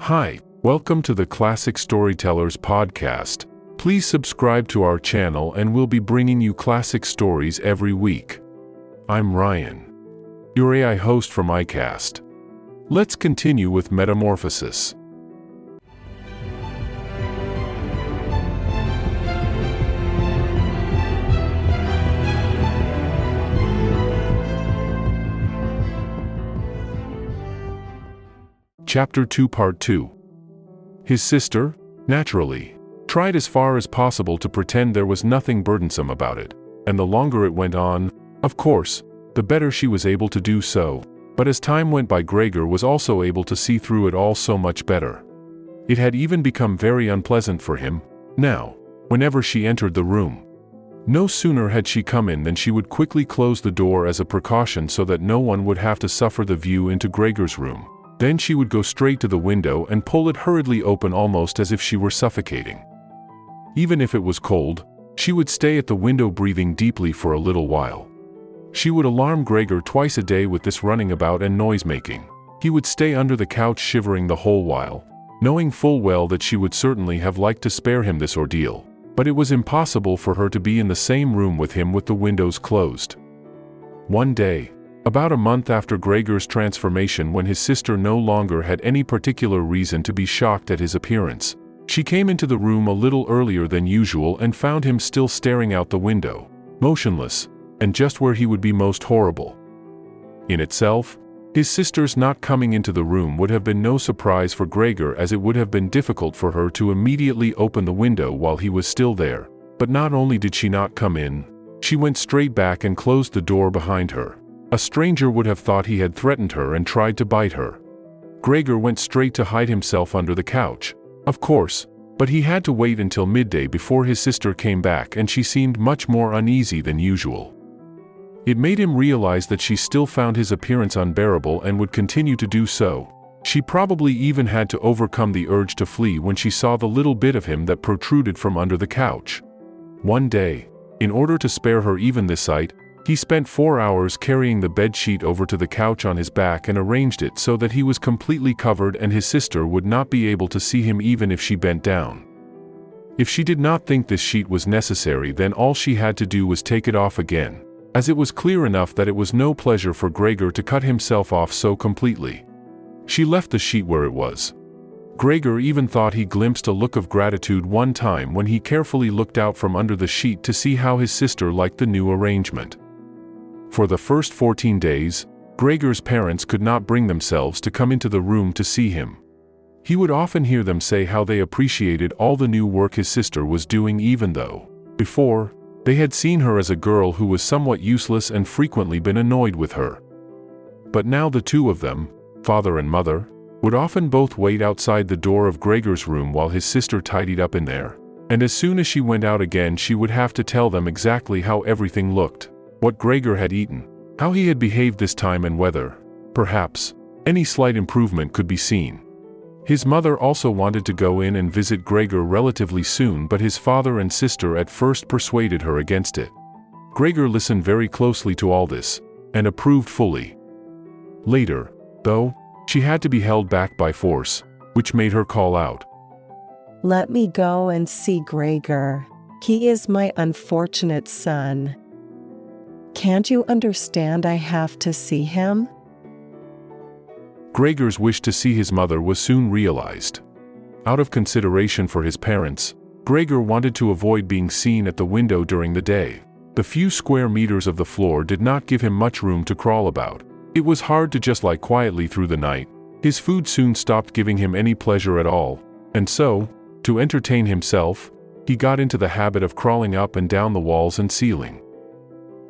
Hi, welcome to the Classic Storytellers podcast. Please subscribe to our channel and we'll be bringing you classic stories every week. I'm Ryan, your AI host from Aicast. Let's continue with Metamorphosis. Chapter 2 Part 2. His sister, naturally, tried as far as possible to pretend there was nothing burdensome about it, and the longer it went on, of course, the better she was able to do so, but as time went by Gregor was also able to see through it all so much better. It had even become very unpleasant for him, now, whenever she entered the room. No sooner had she come in than she would quickly close the door as a precaution so that no one would have to suffer the view into Gregor's room. Then she would go straight to the window and pull it hurriedly open almost as if she were suffocating. Even if it was cold, she would stay at the window breathing deeply for a little while. She would alarm Gregor twice a day with this running about and noise-making. He would stay under the couch shivering the whole while, knowing full well that she would certainly have liked to spare him this ordeal, but it was impossible for her to be in the same room with him with the windows closed. One day, about a month after Gregor's transformation, when his sister no longer had any particular reason to be shocked at his appearance, she came into the room a little earlier than usual and found him still staring out the window, motionless, and just where he would be most horrible. In itself, his sister's not coming into the room would have been no surprise for Gregor, as it would have been difficult for her to immediately open the window while he was still there. But not only did she not come in, she went straight back and closed the door behind her. A stranger would have thought he had threatened her and tried to bite her. Gregor went straight to hide himself under the couch, of course, but he had to wait until midday before his sister came back, and she seemed much more uneasy than usual. It made him realize that she still found his appearance unbearable and would continue to do so. She probably even had to overcome the urge to flee when she saw the little bit of him that protruded from under the couch. One day, in order to spare her even this sight, he spent 4 hours carrying the bedsheet over to the couch on his back and arranged it so that he was completely covered and his sister would not be able to see him even if she bent down. If she did not think this sheet was necessary, then all she had to do was take it off again, as it was clear enough that it was no pleasure for Gregor to cut himself off so completely. She left the sheet where it was. Gregor even thought he glimpsed a look of gratitude one time when he carefully looked out from under the sheet to see how his sister liked the new arrangement. For the first 14 days, Gregor's parents could not bring themselves to come into the room to see him. He would often hear them say how they appreciated all the new work his sister was doing, even though, before, they had seen her as a girl who was somewhat useless and frequently been annoyed with her. But now the two of them, father and mother, would often both wait outside the door of Gregor's room while his sister tidied up in there, and as soon as she went out again she would have to tell them exactly how everything looked, what Gregor had eaten, how he had behaved this time, and whether, perhaps, any slight improvement could be seen. His mother also wanted to go in and visit Gregor relatively soon, but his father and sister at first persuaded her against it. Gregor listened very closely to all this, and approved fully. Later, though, she had to be held back by force, which made her call out, "Let me go and see Gregor. He is my unfortunate son. Can't you understand I have to see him?" Gregor's wish to see his mother was soon realized. Out of consideration for his parents, Gregor wanted to avoid being seen at the window during the day. The few square meters of the floor did not give him much room to crawl about. It was hard to just lie quietly through the night. His food soon stopped giving him any pleasure at all, and so, to entertain himself, he got into the habit of crawling up and down the walls and ceiling.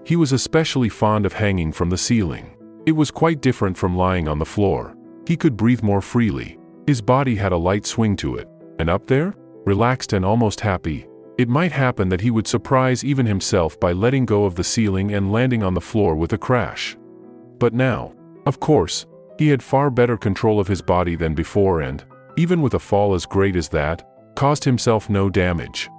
He was especially fond of hanging from the ceiling. It was quite different from lying on the floor. He could breathe more freely. His body had a light swing to it, and up there, relaxed and almost happy, it might happen that he would surprise even himself by letting go of the ceiling and landing on the floor with a crash. But now, of course, he had far better control of his body than before and, even with a fall as great as that, caused himself no damage.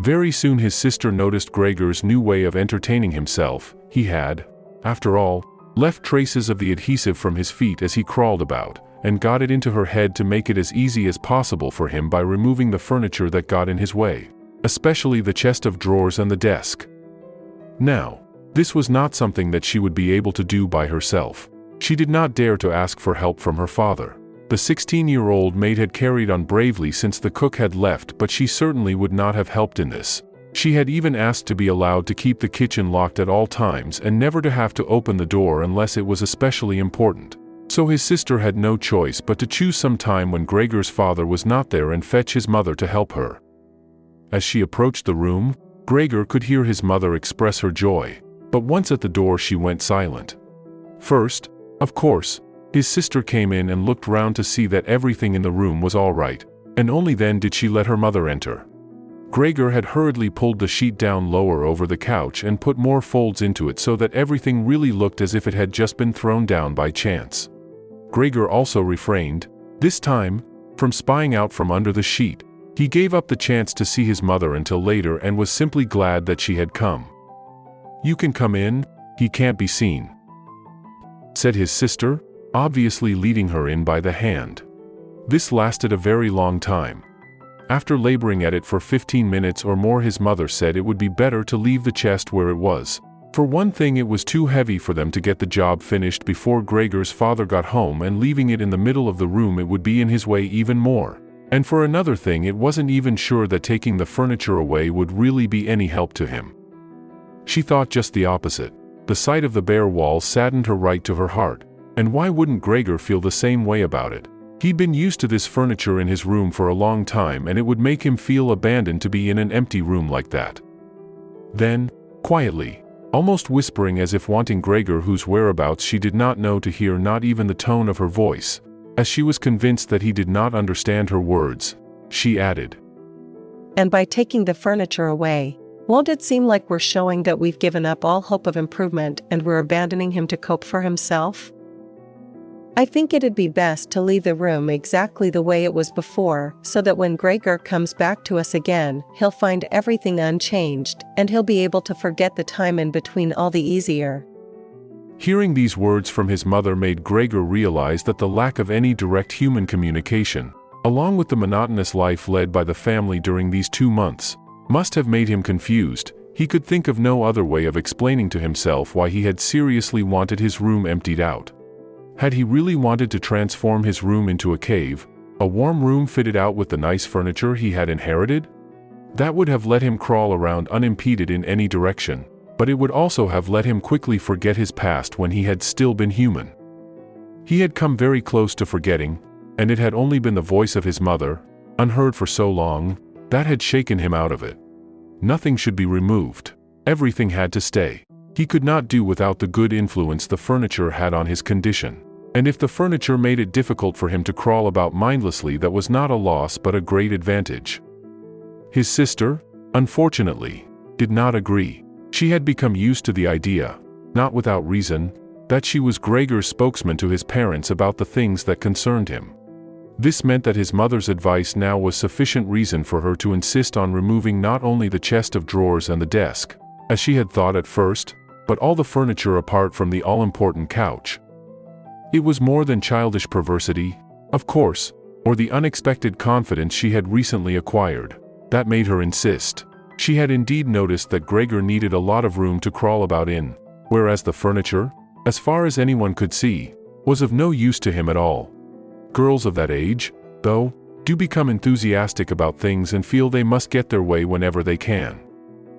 Very soon his sister noticed Gregor's new way of entertaining himself. He had, after all, left traces of the adhesive from his feet as he crawled about, and got it into her head to make it as easy as possible for him by removing the furniture that got in his way, especially the chest of drawers and the desk. Now, this was not something that she would be able to do by herself. She did not dare to ask for help from her father. The 16-year-old maid had carried on bravely since the cook had left, but she certainly would not have helped in this. She had even asked to be allowed to keep the kitchen locked at all times and never to have to open the door unless it was especially important. So his sister had no choice but to choose some time when Gregor's father was not there and fetch his mother to help her. As she approached the room, Gregor could hear his mother express her joy, but once at the door she went silent. First, of course, his sister came in and looked round to see that everything in the room was all right, and only then did she let her mother enter. Gregor had hurriedly pulled the sheet down lower over the couch and put more folds into it so that everything really looked as if it had just been thrown down by chance. Gregor also refrained, this time, from spying out from under the sheet. He gave up the chance to see his mother until later and was simply glad that she had come. "You can come in, he can't be seen," said his sister, obviously leading her in by the hand. This lasted a very long time. After laboring at it for 15 minutes or more, his mother said it would be better to leave the chest where it was. For one thing, it was too heavy for them to get the job finished before Gregor's father got home, and leaving it in the middle of the room it would be in his way even more. And for another thing, it wasn't even sure that taking the furniture away would really be any help to him. She thought just the opposite. The sight of the bare walls saddened her right to her heart. And why wouldn't Gregor feel the same way about it? He'd been used to this furniture in his room for a long time, and it would make him feel abandoned to be in an empty room like that. Then, quietly, almost whispering as if wanting Gregor, whose whereabouts she did not know, to hear not even the tone of her voice, as she was convinced that he did not understand her words, she added, "And by taking the furniture away, won't it seem like we're showing that we've given up all hope of improvement and we're abandoning him to cope for himself? I think it'd be best to leave the room exactly the way it was before, so that when Gregor comes back to us again, he'll find everything unchanged, and he'll be able to forget the time in between all the easier." Hearing these words from his mother made Gregor realize that the lack of any direct human communication, along with the monotonous life led by the family during these 2 months, must have made him confused. He could think of no other way of explaining to himself why he had seriously wanted his room emptied out. Had he really wanted to transform his room into a cave, a warm room fitted out with the nice furniture he had inherited? That would have let him crawl around unimpeded in any direction, but it would also have let him quickly forget his past when he had still been human. He had come very close to forgetting, and it had only been the voice of his mother, unheard for so long, that had shaken him out of it. Nothing should be removed. Everything had to stay. He could not do without the good influence the furniture had on his condition. And if the furniture made it difficult for him to crawl about mindlessly, that was not a loss but a great advantage. His sister, unfortunately, did not agree. She had become used to the idea, not without reason, that she was Gregor's spokesman to his parents about the things that concerned him. This meant that his mother's advice now was sufficient reason for her to insist on removing not only the chest of drawers and the desk, as she had thought at first, but all the furniture apart from the all-important couch. It was more than childish perversity, of course, or the unexpected confidence she had recently acquired, that made her insist. She had indeed noticed that Gregor needed a lot of room to crawl about in, whereas the furniture, as far as anyone could see, was of no use to him at all. Girls of that age, though, do become enthusiastic about things and feel they must get their way whenever they can.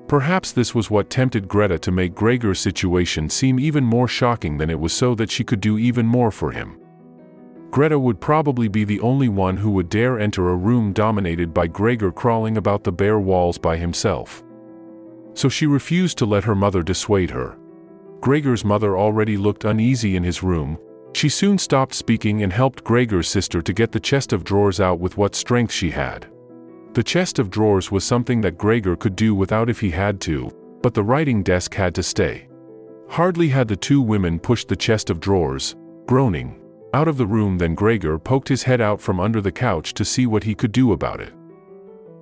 Perhaps this was what tempted Grete to make Gregor's situation seem even more shocking than it was, so that she could do even more for him. Grete would probably be the only one who would dare enter a room dominated by Gregor crawling about the bare walls by himself. So she refused to let her mother dissuade her. Gregor's mother already looked uneasy in his room. She soon stopped speaking and helped Gregor's sister to get the chest of drawers out with what strength she had. The chest of drawers was something that Gregor could do without if he had to, but the writing desk had to stay. Hardly had the two women pushed the chest of drawers, groaning, out of the room than Gregor poked his head out from under the couch to see what he could do about it.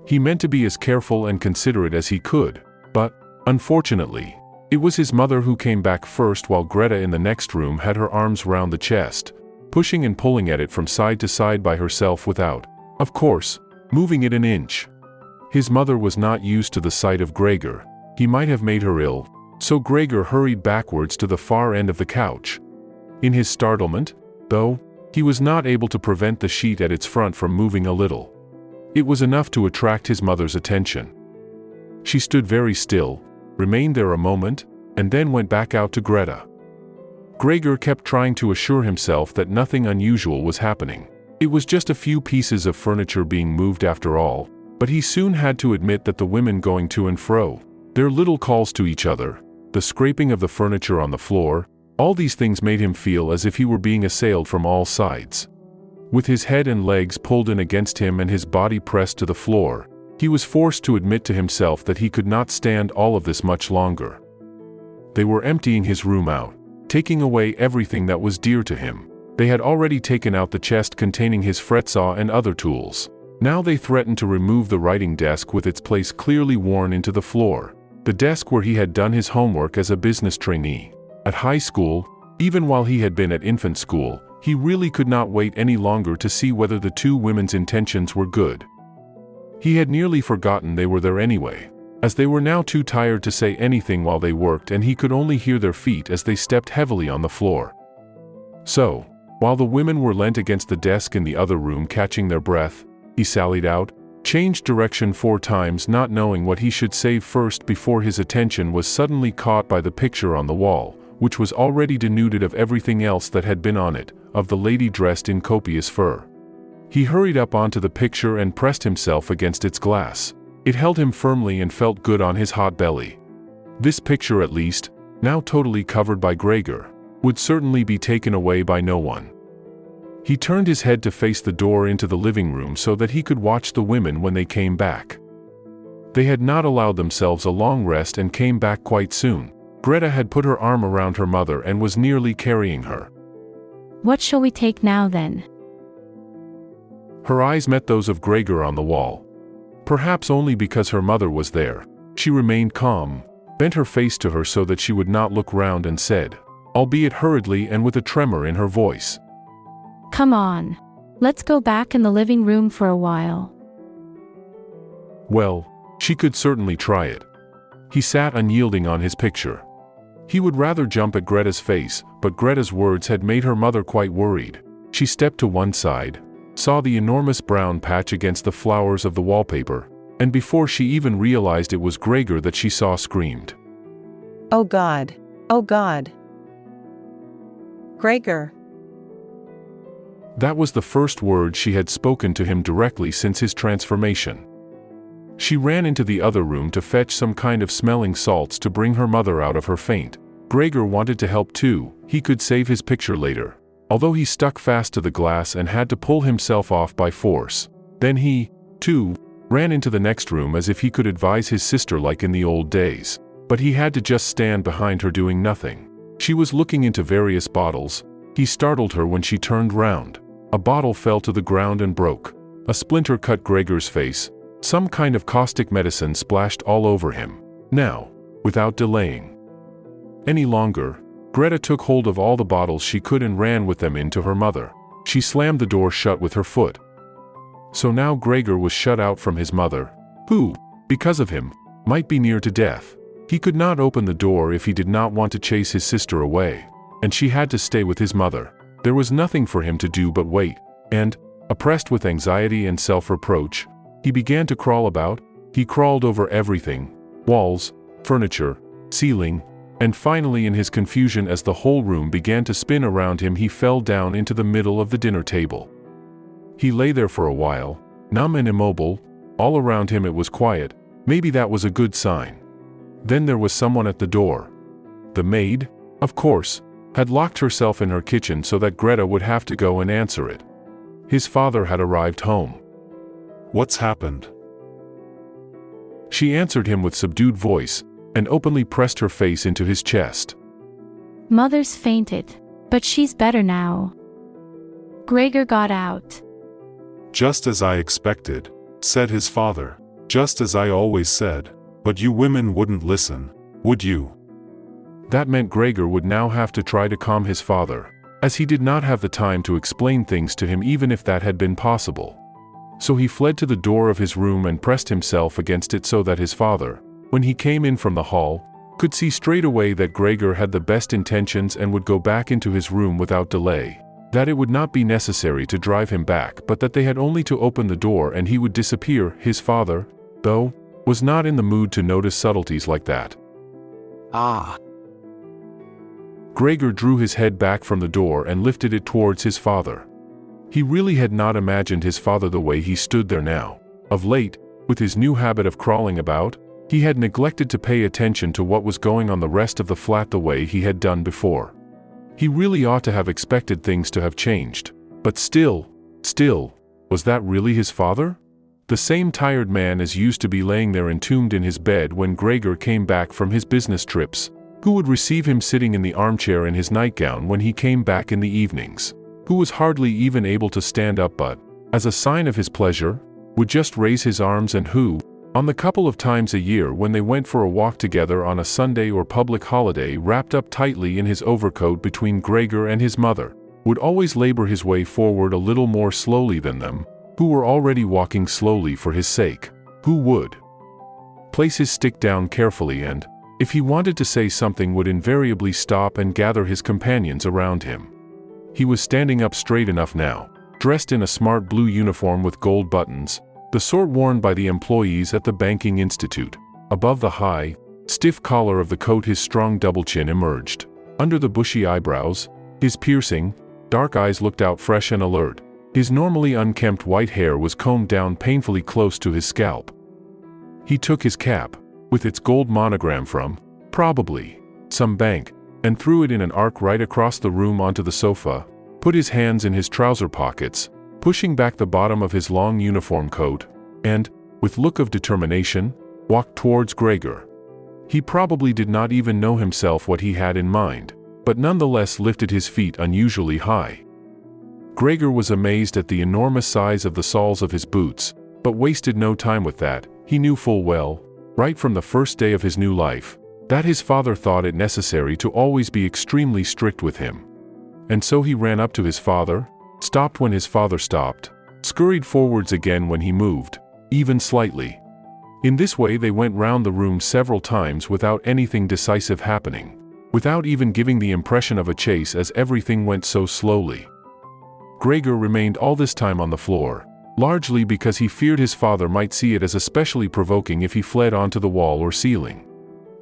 He meant to be as careful and considerate as he could, but, unfortunately, it was his mother who came back first, while Grete in the next room had her arms round the chest, pushing and pulling at it from side to side by herself without, of course, moving it an inch. His mother was not used to the sight of Gregor. He might have made her ill, so Gregor hurried backwards to the far end of the couch. In his startlement, though, he was not able to prevent the sheet at its front from moving a little. It was enough to attract his mother's attention. She stood very still, remained there a moment, and then went back out to Grete. Gregor kept trying to assure himself that nothing unusual was happening. It was just a few pieces of furniture being moved after all, but he soon had to admit that the women going to and fro, their little calls to each other, the scraping of the furniture on the floor, all these things made him feel as if he were being assailed from all sides. With his head and legs pulled in against him and his body pressed to the floor, he was forced to admit to himself that he could not stand all of this much longer. They were emptying his room out, taking away everything that was dear to him. They had already taken out the chest containing his fretsaw and other tools. Now they threatened to remove the writing desk with its place clearly worn into the floor, the desk where he had done his homework as a business trainee. At high school, even while he had been at infant school, he really could not wait any longer to see whether the two women's intentions were good. He had nearly forgotten they were there anyway, as they were now too tired to say anything while they worked and he could only hear their feet as they stepped heavily on the floor. So, while the women were leant against the desk in the other room catching their breath, he sallied out, changed direction 4 times not knowing what he should say first before his attention was suddenly caught by the picture on the wall, which was already denuded of everything else that had been on it, of the lady dressed in copious fur. He hurried up onto the picture and pressed himself against its glass. It held him firmly and felt good on his hot belly. This picture at least, now totally covered by Gregor, would certainly be taken away by no one. He turned his head to face the door into the living room so that he could watch the women when they came back. They had not allowed themselves a long rest and came back quite soon. Grete had put her arm around her mother and was nearly carrying her. What shall we take now then? Her eyes met those of Gregor on the wall. Perhaps only because her mother was there, she remained calm, bent her face to her so that she would not look round and said, albeit hurriedly and with a tremor in her voice, Come on. Let's go back in the living room for a while. Well, she could certainly try it. He sat unyielding on his picture. He would rather jump at Grete's face, but Grete's words had made her mother quite worried. She stepped to one side, saw the enormous brown patch against the flowers of the wallpaper, and before she even realized it was Gregor that she saw screamed. Oh God! Oh God! Gregor! That was the first word she had spoken to him directly since his transformation. She ran into the other room to fetch some kind of smelling salts to bring her mother out of her faint. Gregor wanted to help too. He could save his picture later, although he stuck fast to the glass and had to pull himself off by force. Then he, too, ran into the next room as if he could advise his sister like in the old days. But he had to just stand behind her doing nothing. She was looking into various bottles. He startled her when she turned round. A bottle fell to the ground and broke. A splinter cut Gregor's face. Some kind of caustic medicine splashed all over him. Now, without delaying any longer, Grete took hold of all the bottles she could and ran with them into her mother. She slammed the door shut with her foot. So now Gregor was shut out from his mother, who, because of him, might be near to death. He could not open the door if he did not want to chase his sister away, and she had to stay with his mother. There was nothing for him to do but wait, and, oppressed with anxiety and self-reproach, he began to crawl about. He crawled over everything, walls, furniture, ceiling, and finally in his confusion as the whole room began to spin around him he fell down into the middle of the dinner table. He lay there for a while, numb and immobile. All around him it was quiet. Maybe that was a good sign. Then there was someone at the door. The maid, of course, had locked herself in her kitchen so that Grete would have to go and answer it. His father had arrived home. What's happened? She answered him with subdued voice, and openly pressed her face into his chest. Mother's fainted, but she's better now. Gregor got out. Just as I expected, said his father. Just as I always said. But you women wouldn't listen, would you? That meant Gregor would now have to try to calm his father. as he did not have the time to explain things to him even if that had been possible. So he fled to the door of his room and pressed himself against it so that his father, when he came in from the hall, could see straight away that Gregor had the best intentions and would go back into his room without delay, that it would not be necessary to drive him back but that they had only to open the door and he would disappear. His father, though, was not in the mood to notice subtleties like that. Gregor drew his head back from the door and lifted it towards his father. He really had not imagined his father the way he stood there now. Of late, with his new habit of crawling about, he had neglected to pay attention to what was going on the rest of the flat the way he had done before. He really ought to have expected things to have changed. But still, was that really his father? The same tired man as used to be laying there entombed in his bed when Gregor came back from his business trips, who would receive him sitting in the armchair in his nightgown when he came back in the evenings, who was hardly even able to stand up but, as a sign of his pleasure, would just raise his arms, and who, on the couple of times a year when they went for a walk together on a Sunday or public holiday wrapped up tightly in his overcoat between Gregor and his mother, would always labor his way forward a little more slowly than them, who were already walking slowly for his sake, who would place his stick down carefully and, if he wanted to say something, would invariably stop and gather his companions around him. He was standing up straight enough now, dressed in a smart blue uniform with gold buttons, the sort worn by the employees at the banking institute. Above the high, stiff collar of the coat his strong double chin emerged. Under the bushy eyebrows, his piercing, dark eyes looked out fresh and alert. His normally unkempt white hair was combed down painfully close to his scalp. He took his cap, with its gold monogram from, probably, some bank, and threw it in an arc right across the room onto the sofa, put his hands in his trouser pockets, pushing back the bottom of his long uniform coat, and, with look of determination, walked towards Gregor. He probably did not even know himself what he had in mind, but nonetheless lifted his feet unusually high. Gregor was amazed at the enormous size of the soles of his boots, but wasted no time with that. He knew full well, right from the first day of his new life, that his father thought it necessary to always be extremely strict with him. And so he ran up to his father, stopped when his father stopped, scurried forwards again when he moved, even slightly. In this way they went round the room several times without anything decisive happening, without even giving the impression of a chase, as everything went so slowly. Gregor remained all this time on the floor, largely because he feared his father might see it as especially provoking if he fled onto the wall or ceiling.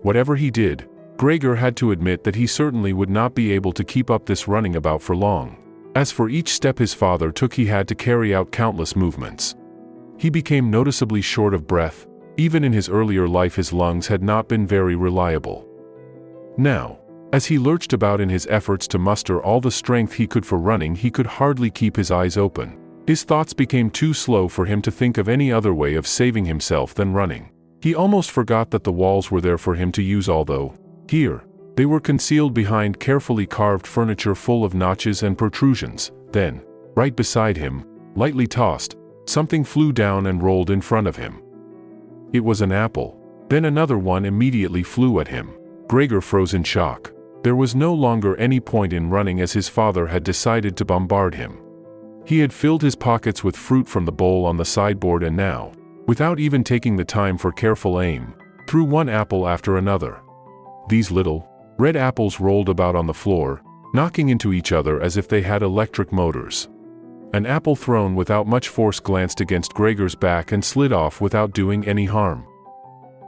Whatever he did, Gregor had to admit that he certainly would not be able to keep up this running about for long. As for each step his father took, he had to carry out countless movements. He became noticeably short of breath. Even in his earlier life his lungs had not been very reliable. Now, as he lurched about in his efforts to muster all the strength he could for running, he could hardly keep his eyes open. His thoughts became too slow for him to think of any other way of saving himself than running. He almost forgot that the walls were there for him to use, although, here, they were concealed behind carefully carved furniture full of notches and protrusions. Then, right beside him, lightly tossed, something flew down and rolled in front of him. It was an apple. Then another one immediately flew at him. Gregor froze in shock. There was no longer any point in running, as his father had decided to bombard him. He had filled his pockets with fruit from the bowl on the sideboard and now, without even taking the time for careful aim, threw one apple after another. These little, red apples rolled about on the floor, knocking into each other as if they had electric motors. An apple thrown without much force glanced against Gregor's back and slid off without doing any harm.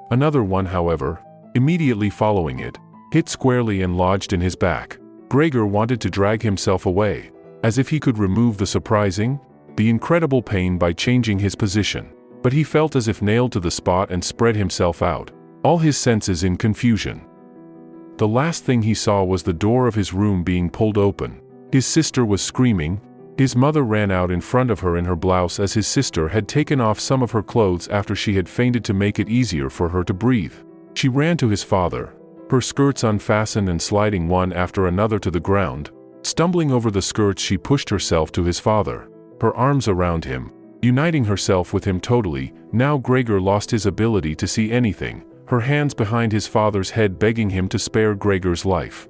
Another one, however, immediately following it, hit squarely and lodged in his back. Gregor wanted to drag himself away, as if he could remove the incredible pain by changing his position, but he felt as if nailed to the spot and spread himself out, all his senses in confusion. The last thing he saw was the door of his room being pulled open. His sister was screaming. His mother ran out in front of her in her blouse, as his sister had taken off some of her clothes after she had fainted to make it easier for her to breathe. She ran to his father, her skirts unfastened and sliding one after another to the ground. Stumbling over the skirts, she pushed herself to his father, her arms around him, uniting herself with him totally. Now Gregor lost his ability to see anything, her hands behind his father's head begging him to spare Gregor's life.